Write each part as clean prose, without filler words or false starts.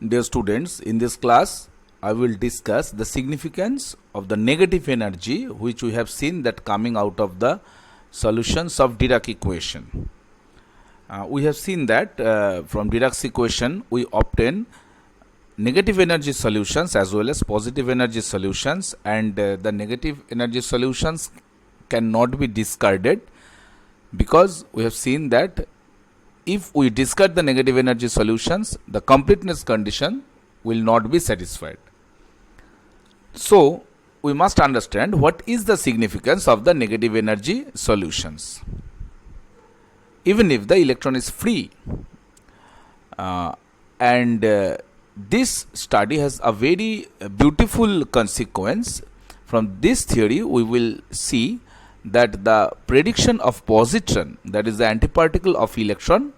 Dear students, in this class I will discuss the significance of the negative energy which we have seen that coming out of the solutions of Dirac equation. We have seen that from Dirac's equation we obtain negative energy solutions as well as positive energy solutions, and the negative energy solutions cannot be discarded because we have seen that if we discard the negative energy solutions, the completeness condition will not be satisfied. So, we must understand what is the significance of the negative energy solutions. Even if the electron is free, this study has a very beautiful consequence. From this theory, we will see that the prediction of positron, that is the antiparticle of electron,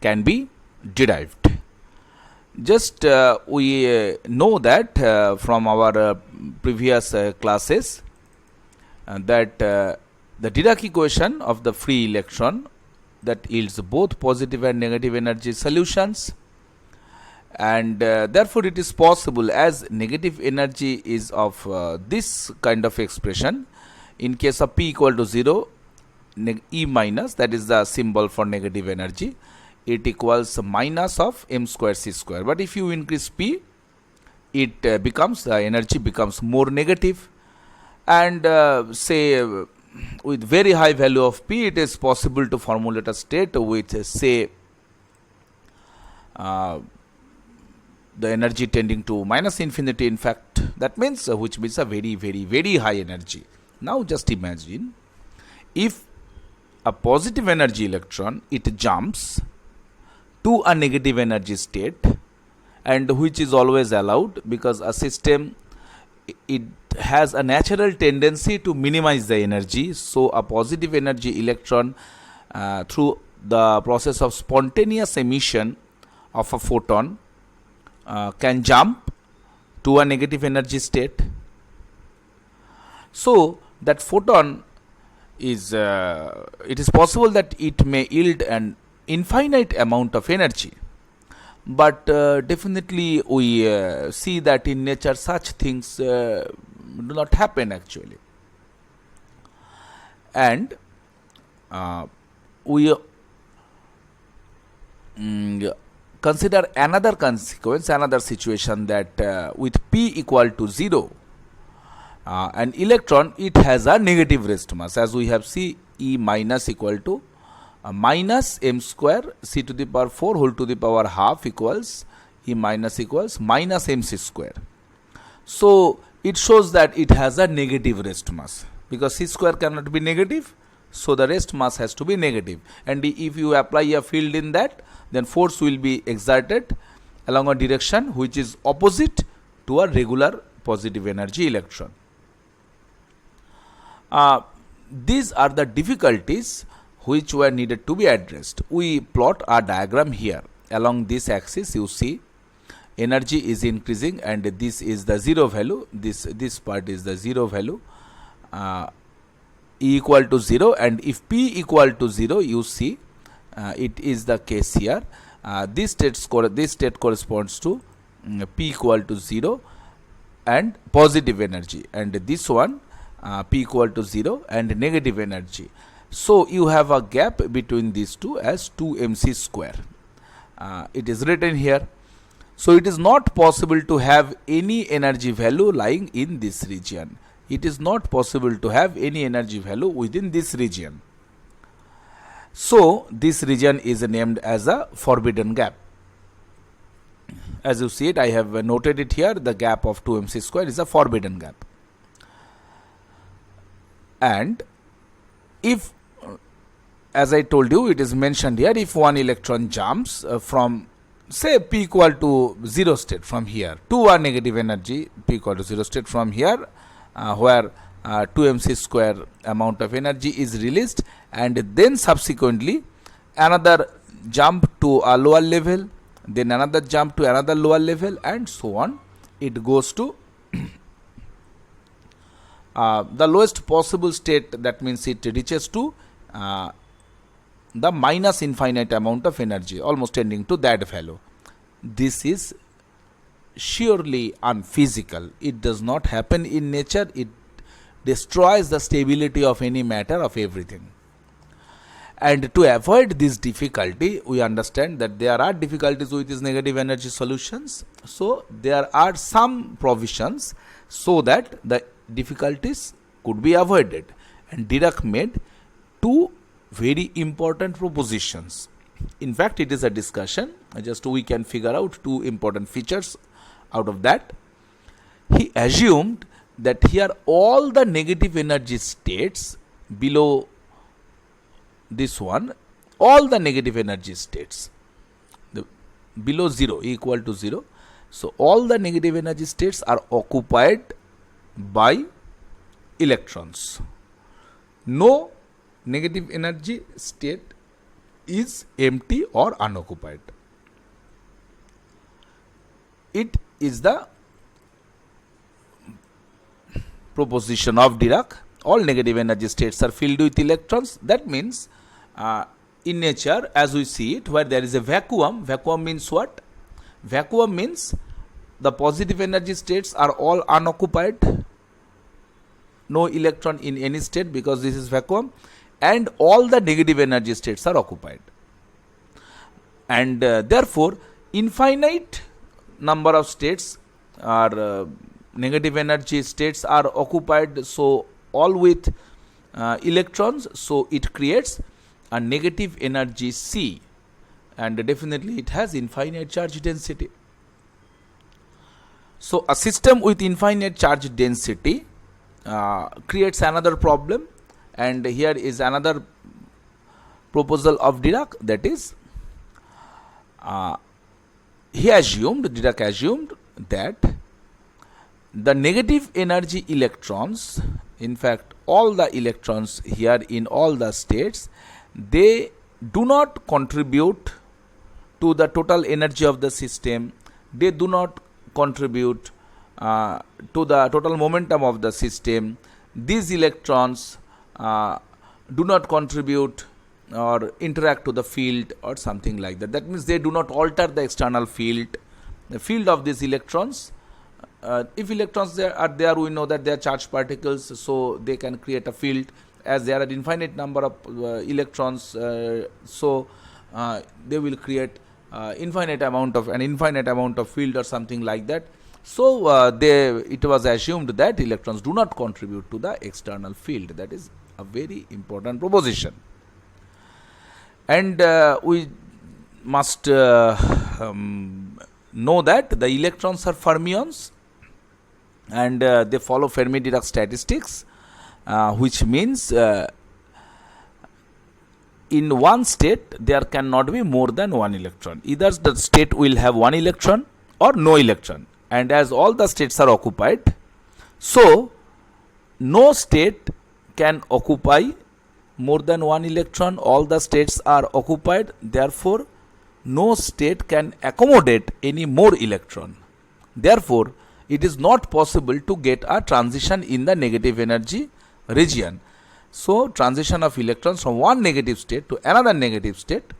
can be derived. Just we know that from our previous classes that the Dirac equation of the free electron that yields both positive and negative energy solutions, and therefore it is possible, as negative energy is of this kind of expression. In case of P equal to 0, E minus, that is the symbol for negative energy, it equals minus of m square c square. But if you increase P, it the energy becomes more negative, and say with very high value of P, it is possible to formulate a state with say the energy tending to minus infinity. In fact, that means which means a very high energy. Now just imagine if a positive energy electron, it jumps to a negative energy state, and which is always allowed because a system, it has a natural tendency to minimize the energy. So a positive energy electron through the process of spontaneous emission of a photon can jump to a negative energy state. So that photon is it is possible that it may yield an infinite amount of energy, but definitely we see that in nature such things do not happen actually. And we consider another consequence, another situation, that with P equal to 0, an electron, it has a negative rest mass, as we have seen E minus equal to minus m square c to the power 4 whole to the power half equals E minus equals minus mc square. So it shows that it has a negative rest mass because c square cannot be negative, so the rest mass has to be negative. And if you apply a field in that, then force will be exerted along a direction which is opposite to a regular positive energy electron. These are the difficulties which were needed to be addressed. We plot a diagram here. Along this axis, you see energy is increasing, and this is the zero value. This part is the zero value, E equal to 0, and if P equal to 0, you see it is the case here. This state corresponds to P equal to 0 and positive energy, and this one P equal to 0 and negative energy. So you have a gap between these two as 2mc square. It is written here. So it is not possible to have any energy value lying in this region. It is not possible to have any energy value within this region. So this region is named as a forbidden gap. As you see it, I have noted it here. The gap of 2mc square is a forbidden gap. And if, as I told you, it is mentioned here, if one electron jumps from say P equal to 0 state from here to a negative energy P equal to 0 state from here, where 2mc square amount of energy is released, and then subsequently another jump to a lower level, then another jump to another lower level, and so on. It goes to the lowest possible state, that means it reaches to the minus infinite amount of energy, almost tending to that value. This is surely unphysical. It does not happen in nature. It destroys the stability of any matter, of everything. And to avoid this difficulty, we understand that there are difficulties with these negative energy solutions. So there are some provisions so that the difficulties could be avoided. And Dirac made two very important propositions. In fact, it is a discussion. Just we can figure out two important features out of that. He assumed that here all the negative energy states below this one, all the negative energy states below 0, equal to 0. So all the negative energy states are occupied by electrons. No negative energy state is empty or unoccupied. It is the proposition of Dirac. All negative energy states are filled with electrons. That means in nature, as we see it, where there is a vacuum, vacuum means what? Vacuum means the positive energy states are all unoccupied, no electron in any state, because this is vacuum, and all the negative energy states are occupied. And therefore, infinite number of states are negative energy states are occupied, so all with electrons, so it creates a negative energy C, and definitely it has infinite charge density. So a system with infinite charge density creates another problem, and here is another proposal of Dirac, that is Dirac assumed that the negative energy electrons, in fact all the electrons here in all the states, they do not contribute to the total energy of the system, they do not contribute to the total momentum of the system. These electrons do not contribute or interact to the field or something like that. That means they do not alter the external field, the field of these electrons. If electrons are there, we know that they are charged particles, so they can create a field. As there are infinite number of electrons, so they will create infinite amount of field or something like that. So it was assumed that electrons do not contribute to the external field. That is a very important proposition. And we must know that the electrons are fermions, and they follow Fermi-Dirac statistics, which means in one state there cannot be more than one electron. Either the state will have one electron or no electron, and as all the states are occupied, so no state can occupy more than one electron. All the states are occupied, therefore no state can accommodate any more electron. Therefore it is not possible to get a transition in the negative energy region. So transition of electrons from one negative state to another negative state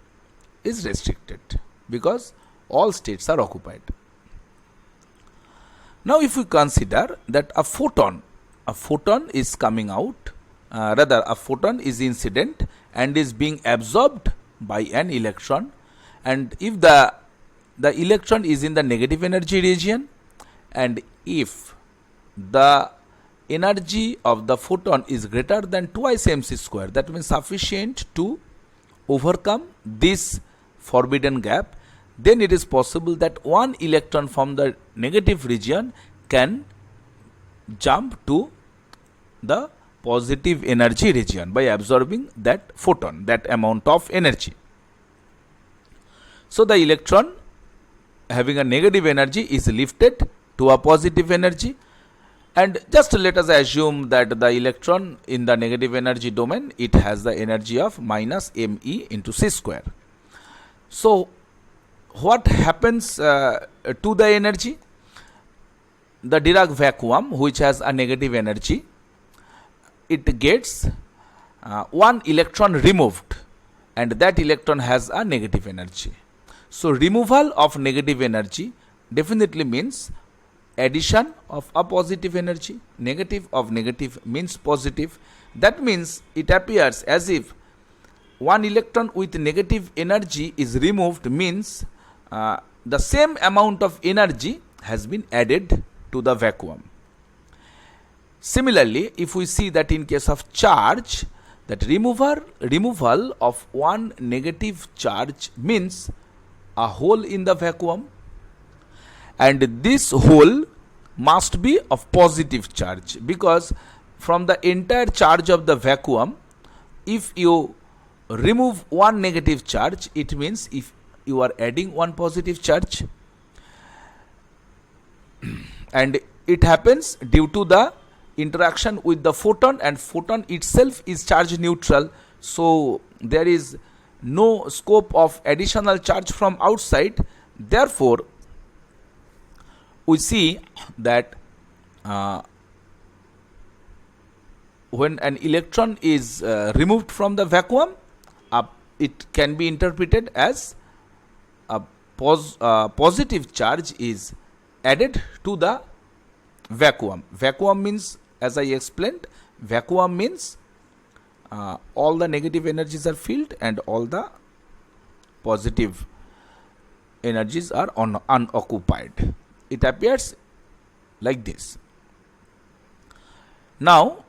is restricted because all states are occupied. Now if we consider that a photon is coming out, a photon is incident and is being absorbed by an electron, and if the electron is in the negative energy region, and if the energy of the photon is greater than twice mc square, that means sufficient to overcome this forbidden gap, then it is possible that one electron from the negative region can jump to the positive energy region by absorbing that photon, that amount of energy. So the electron having a negative energy is lifted to a positive energy, and just let us assume that the electron in the negative energy domain, it has the energy of minus me into c square. So what happens to the energy? The Dirac vacuum, which has a negative energy, it gets one electron removed, and that electron has a negative energy. So removal of negative energy definitely means addition of a positive energy. Negative of negative means positive. That means it appears as if one electron with negative energy is removed, means the same amount of energy has been added to the vacuum. Similarly, if we see that in case of charge, that removal of one negative charge means a hole in the vacuum, and this hole must be of positive charge, because from the entire charge of the vacuum, if you remove one negative charge, it means if you are adding one positive charge. And it happens due to the interaction with the photon, and photon itself is charge neutral, so there is no scope of additional charge from outside. Therefore, we see that when an electron is removed from the vacuum, it can be interpreted as a positive charge is added to the vacuum. Vacuum means, as I explained, vacuum means all the negative energies are filled and all the positive energies are unoccupied. It appears like this. Now,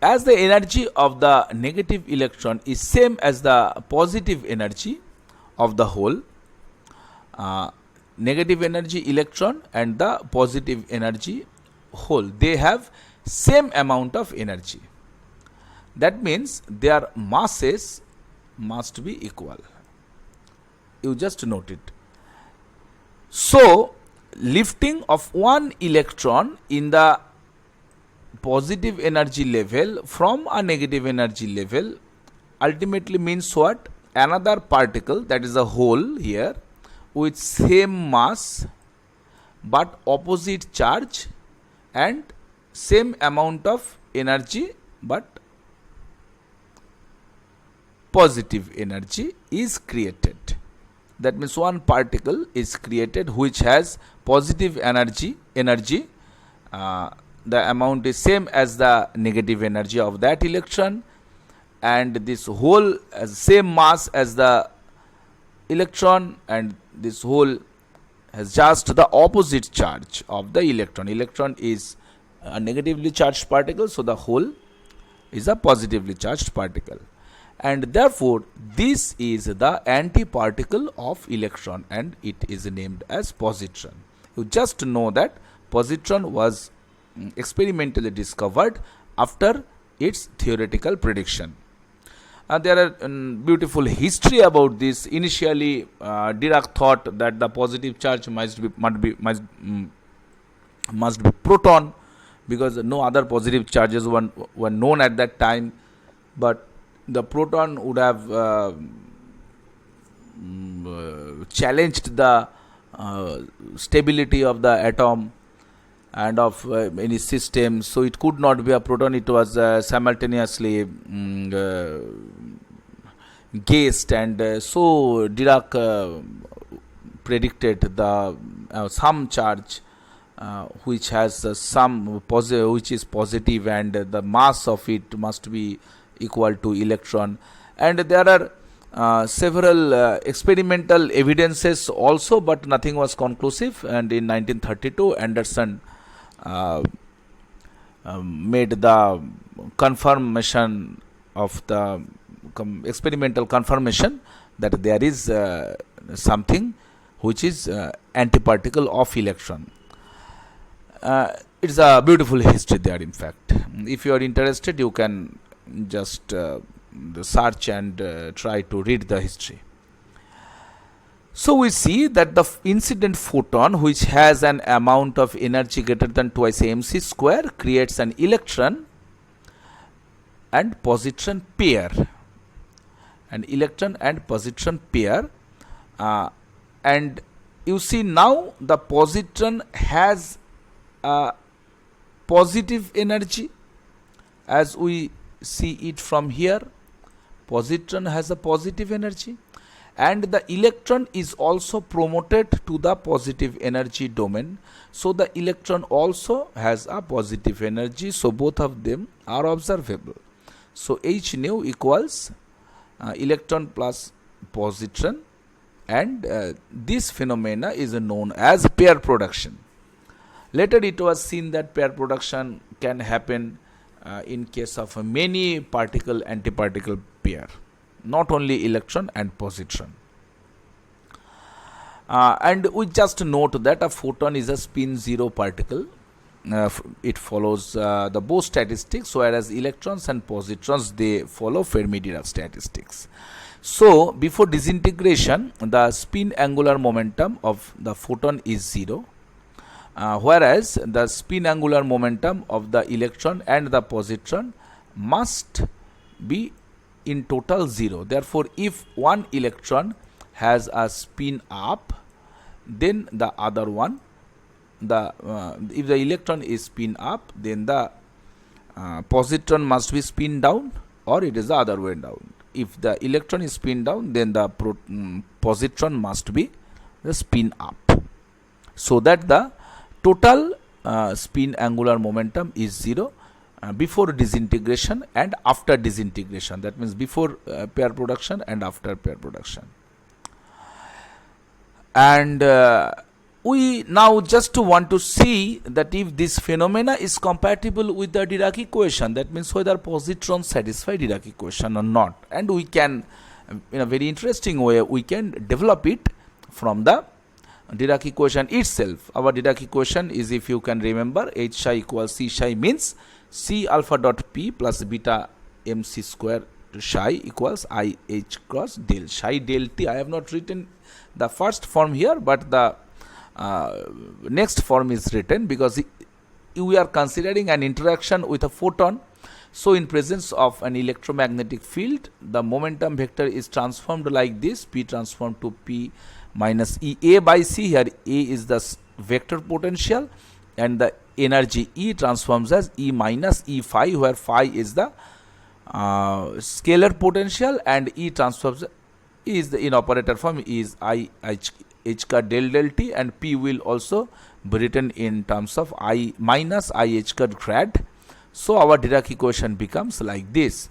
as the energy of the negative electron is same as the positive energy of the hole, negative energy electron and the positive energy hole, they have same amount of energy. That means their masses must be equal. You just note it. So, lifting of one electron in the positive energy level from a negative energy level ultimately means what? Another particle, that is a hole here, with same mass but opposite charge and same amount of energy but positive energy is created. That means one particle is created which has positive energy. The amount is same as the negative energy of that electron, and this hole has same mass as the electron, and this hole has just the opposite charge of the electron. Electron is a negatively charged particle, so the hole is a positively charged particle, and therefore this is the antiparticle of electron and it is named as positron. You just know that positron was experimentally discovered after its theoretical prediction. There are beautiful history about this. Initially, Dirac thought that the positive charge must be proton, because no other positive charges were known at that time. But the proton would have challenged the stability of the atom and of any system, so it could not be a proton. It was simultaneously guessed, and so Dirac predicted the some charge which has which is positive, and the mass of it must be equal to electron. And there are several experimental evidences also, but nothing was conclusive. And in 1932, Anderson made the confirmation of the experimental confirmation that there is something which is antiparticle of electron. It's a beautiful history there. In fact, if you are interested, you can just search and try to read the history. So we see that the incident photon, which has an amount of energy greater than twice mc square, creates an electron and positron pair. An electron and positron pair, and you see now the positron has a positive energy, as we see it from here. Positron has a positive energy, and the electron is also promoted to the positive energy domain. So the electron also has a positive energy, so both of them are observable. So H nu equals electron plus positron, and this phenomena is known as pair production. Later it was seen that pair production can happen in case of many particle antiparticle pair, not only electron and positron. And we just note that a photon is a spin zero particle. It follows the Bohr statistics, whereas electrons and positrons, they follow Fermi-Dirac statistics. So before disintegration, the spin angular momentum of the photon is 0, whereas the spin angular momentum of the electron and the positron must be in total 0. Therefore, if one electron has a spin up, then the other one, if the electron is spin up, then the positron must be spin down, or it is the other way down. If the electron is spin down, then the positron must be the spin up, so that the total spin angular momentum is 0 before disintegration and after disintegration. That means before pair production and after pair production. And we now just want to see that if this phenomena is compatible with the Dirac equation, that means whether positrons satisfy Dirac equation or not, and we can, in a very interesting way, we can develop it from the Dirac equation itself. Our Dirac equation is, if you can remember, H psi equals C psi, means C alpha dot P plus beta mc square to psi equals I H cross del psi del T. I have not written the first form here, but the next form is written because we are considering an interaction with a photon. So in presence of an electromagnetic field, the momentum vector is transformed like this: P transformed to P minus E A by C. Here A is the vector potential, and the energy E transforms as E minus E phi, where phi is the scalar potential, and E transforms is the, in operator form, is I H car del del T, and P will also be written in terms of I minus I H car grad. So our Dirac equation becomes like this.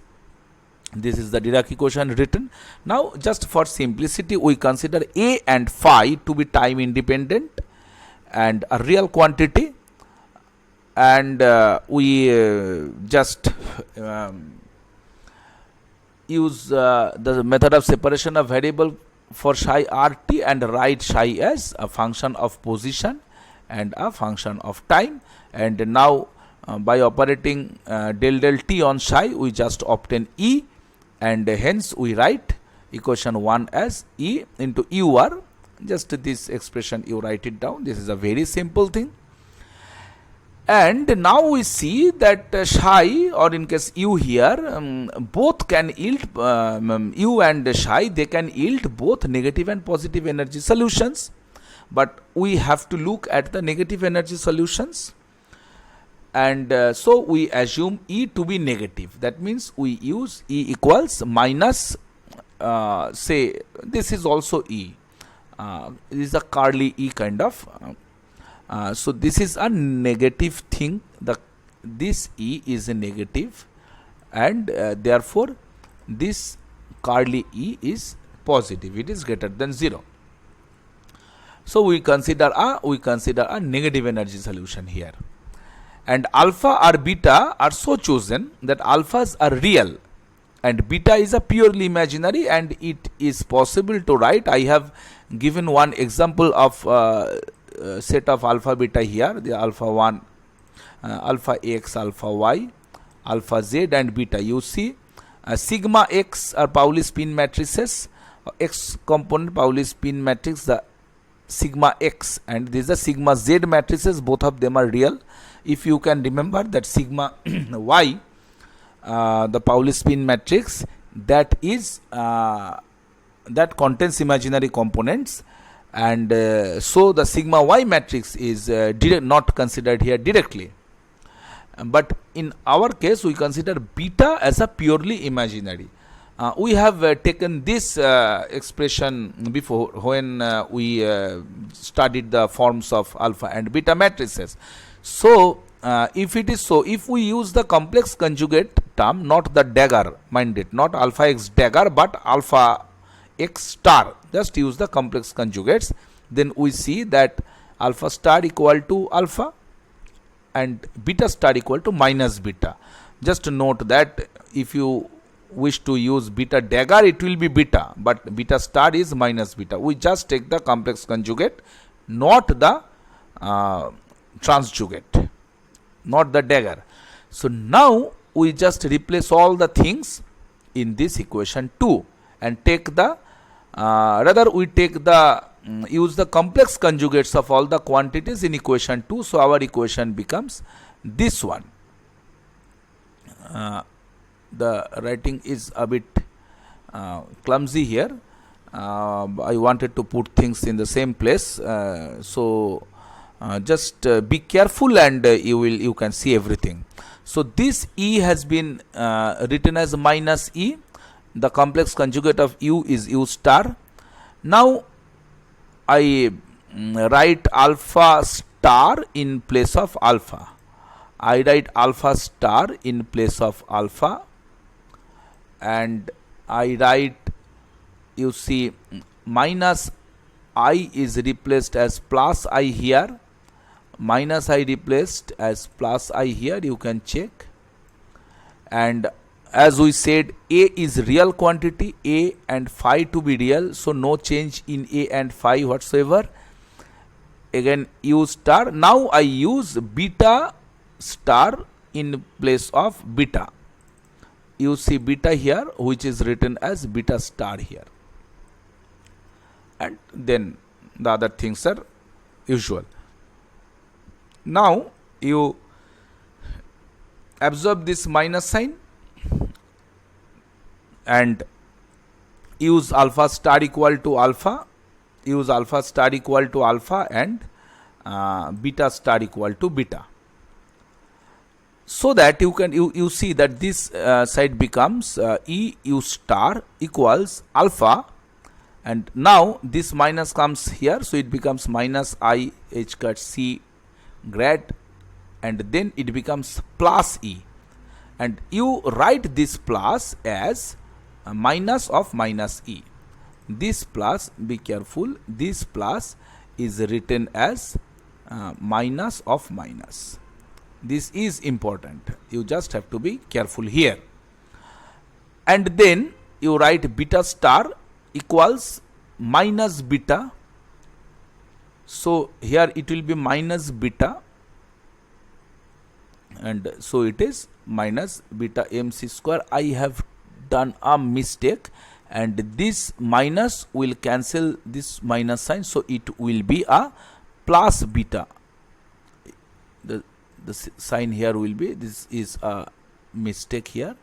This is the Dirac equation written. Now just for simplicity, we consider A and phi to be time independent and a real quantity, and we just use the method of separation of variable for psi rt and write psi as a function of position and a function of time. And now by operating del del T on psi, we just obtain E, and hence we write equation 1 as E into UR. Just this expression, you write it down. This is a very simple thing. And now we see that psi, or in case U here, both can yield, U and psi, they can yield both negative and positive energy solutions. But we have to look at the negative energy solutions. And so we assume E to be negative. That means we use E equals minus, say, this is also E. This is a curly E kind of. So this is a negative thing. This E is a negative, and therefore this curly E is positive. It is greater than 0. So we consider a negative energy solution here. And alpha or beta are so chosen that alphas are real and beta is a purely imaginary, and it is possible to write. I have given one example of set of alpha beta here, the alpha 1, alpha x, alpha y, alpha z, and beta. You see sigma x are Pauli spin matrices, x component Pauli spin matrix, the sigma x, and these are sigma z matrices. Both of them are real. If you can remember that sigma y, the Pauli spin matrix, that is that contains imaginary components, and so the sigma y matrix is not considered here directly. But in our case, we consider beta as a purely imaginary. We have taken this expression before when we studied the forms of alpha and beta matrices. So, if it is so, if we use the complex conjugate term, not the dagger, mind it, not alpha x dagger, but alpha x star, just use the complex conjugates, then we see that alpha star equal to alpha and beta star equal to minus beta. Just note that if you wish to use beta dagger, it will be beta, but beta star is minus beta. We just take the complex conjugate, not the transjugate, not the dagger. So now we just replace all the things in this equation 2 and take the rather we take the use the complex conjugates of all the quantities in equation 2. So our equation becomes this one. The writing is a bit clumsy here. I wanted to put things in the same place, so just be careful and you can see everything. So this E has been written as minus E. The complex conjugate of U is U star. Now I write alpha star in place of alpha. I write alpha star in place of alpha, and I write, you see, minus I is replaced as plus I here, minus I replaced as plus I here, you can check. And as we said, A is real quantity, A and phi to be real, so no change in A and phi whatsoever. Again U star. Now I use beta star in place of beta. You see beta here, which is written as beta star here, and then the other things are usual. Now you absorb this minus sign and use alpha star equal to alpha, use alpha star equal to alpha and beta star equal to beta, so that you can you see that this side becomes E U star equals alpha, and now this minus comes here, so it becomes minus I h cut c grad, and then it becomes plus E, and you write this plus as minus of minus E. This plus, be careful, this plus is written as minus of minus. This is important, you just have to be careful here. And then you write beta star equals minus beta, so here it will be minus beta, and so it is minus beta mc square. I have done a mistake, and this minus will cancel this minus sign, so it will be a plus beta. The sign here will be, this is a mistake here,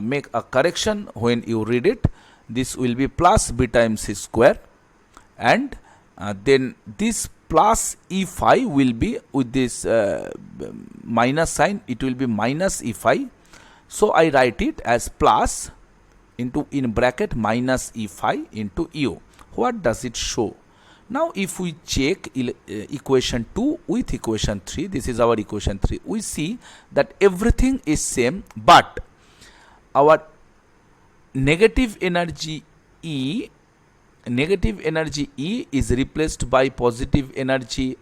make a correction when you read it. This will be plus beta mc square, and then this plus E phi will be with this minus sign, it will be minus E phi. So I write it as plus into in bracket minus E phi into U. What does it show? Now if we check equation 2 with equation 3, this is our equation 3, we see that everything is same, but our negative energy E is replaced by positive energy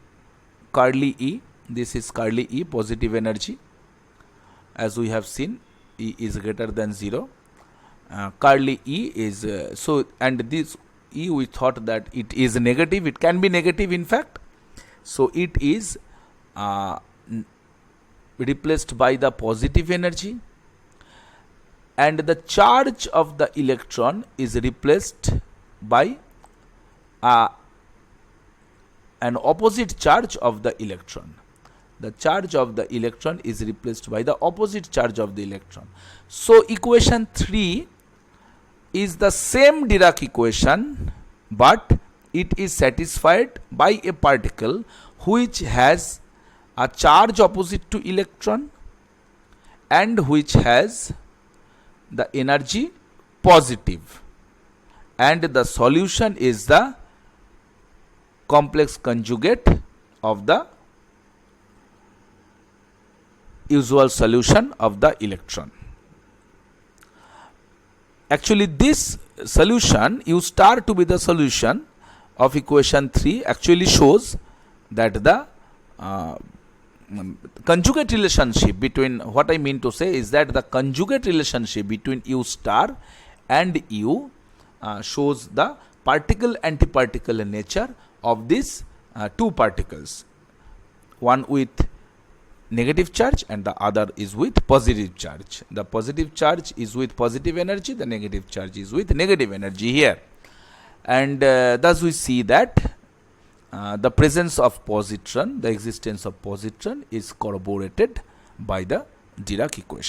curly E. This is curly E, positive energy. As we have seen, E is greater than 0. Curly E is so, and this E we thought that it is negative, it can be negative in fact, so it is replaced by the positive energy, and the charge of the electron is replaced by an opposite charge of the electron. The charge of the electron is replaced by the opposite charge of the electron. So equation 3 is the same Dirac equation, but it is satisfied by a particle which has a charge opposite to electron and which has the energy positive, and the solution is the complex conjugate of the usual solution of the electron. Actually, this solution U star to be the solution of equation 3 actually shows that the conjugate relationship between, what I mean to say is that the conjugate relationship between U star and U shows the particle antiparticle nature of these two particles, one with negative charge and the other is with positive charge. The positive charge is with positive energy, the negative charge is with negative energy here, and thus we see that the presence of positron, the existence of positron is corroborated by the Dirac equation.